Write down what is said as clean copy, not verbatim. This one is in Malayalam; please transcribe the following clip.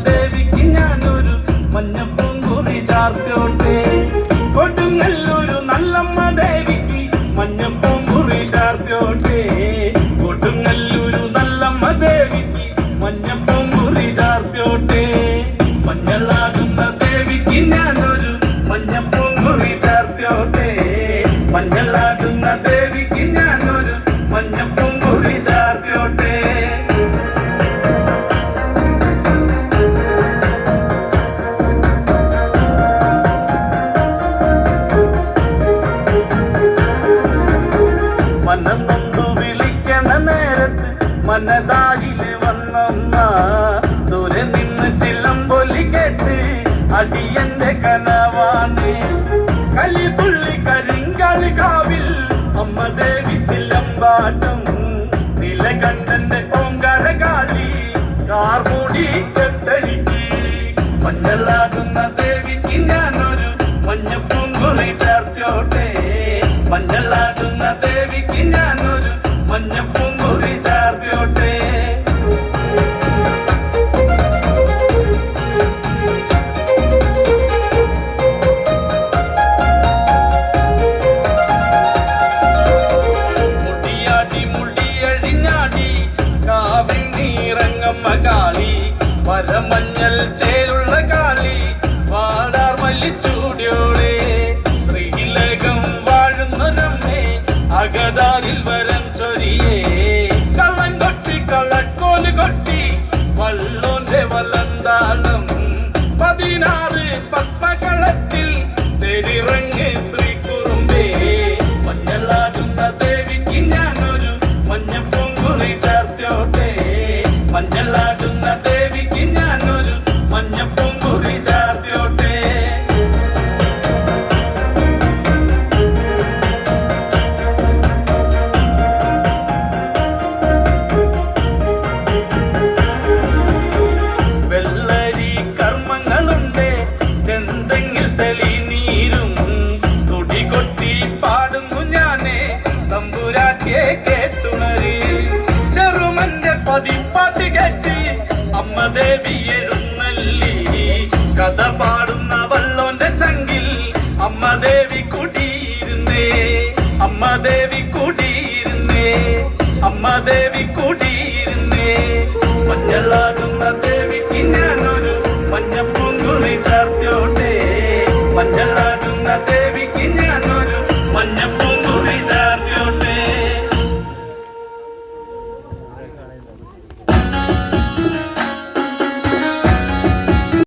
ദേവിക്ക് ഞാനൊരു മഞ്ഞപ്പൂങ്കുറി ചാർത്തോട്ടെ. കൊടുങ്ങല്ലൂരു നല്ലമ്മ ദേവിക്ക് മഞ്ഞപ്പൂങ്കുറി ചാർത്തോട്ടെ. കൊടുങ്ങല്ലൂരു നല്ലമ്മ ദേവിക്ക് മഞ്ഞപ്പൂങ്കുറി ചാർത്തോട്ടെ. മഞ്ഞളാടുന്ന ദേവിക്ക് ഞാനൊരു മഞ്ഞപ്പൂങ്കുറി ചാർത്തോട്ടെ. മഞ്ഞളാടുന്ന ദേവിക്ക് ഞാനൊരു മഞ്ഞപ്പൂങ്കുറി ചാർത്തോട്ടെ. മനന്നൊന്നു വിളിക്കണ നേരത്ത് മനതായില് വന്നമ്മ. ദൂരെ നിന്ന് ചിലമ്പൊലി കേട്ട് അടിയന്റെ കനവാണ്. കലിതുള്ളി കരിങ്കാളി കാവിൽ അമ്മ ദേവി ചിലമ്പാട്ടം. നിലകണ്ഠന്റെ ഓങ്കാര കാളി കാർമൂടി കെട്ടഴിക്ക്. മഞ്ഞളാകുന്ന ദേവിക്ക് ഞാനൊരു മഞ്ഞപ്പൂങ്കുറി ചാർത്തോട്ടെ. മഞ്ഞളാടുന്ന ദേവിക്ക് ഞാനൊരു മഞ്ഞപ്പൂങ്കുറി ചാർത്തോട്ടെ. മുടിയാടി മുടിയഴിഞ്ഞാടി കാവിൽ നീറങ്ങമ്മ കാളി. വരമഞ്ഞൽ ചേലുള്ള കാളി വാടാർ മല്ലിച്ചൂടിയോളെ. ശ്രീലകം വാഴുന്നൊരമ്മേ അകതാരിൽ വരം ചൊരിയേ. കള്ളം കൊട്ടി കള്ളക്കോല് കൊട്ടി വള്ളോന്റെ വലന്താളം. 16 പത്മകളത്തിൽ തെരിറങ്ങ് ശ്രീകുറുമ്പേ. മഞ്ഞളാടുന്ന ദേവിക്ക് ഞാനൊരു മഞ്ഞപ്പൂങ്കുറി ചാർത്തോട്ടെ. മഞ്ഞളാടുന്ന ദേവിക്ക് ഞാനൊരു മഞ്ഞപ്പൂങ്കുറി ചാർത്തോട്ടെ. വെള്ളരി കർമ്മങ്ങളുണ്ട് ചെന്തെങ്ങിൽ തെളിനീരും. തുടി കൊട്ടി പാടുന്നു ഞാനേ തമ്പുരാട്ടിയെ കേട്ടുണര്. ചെറുമന്റെ പതിപ്പാട്ട് കേട്ട് അമ്മ ദേവിയെ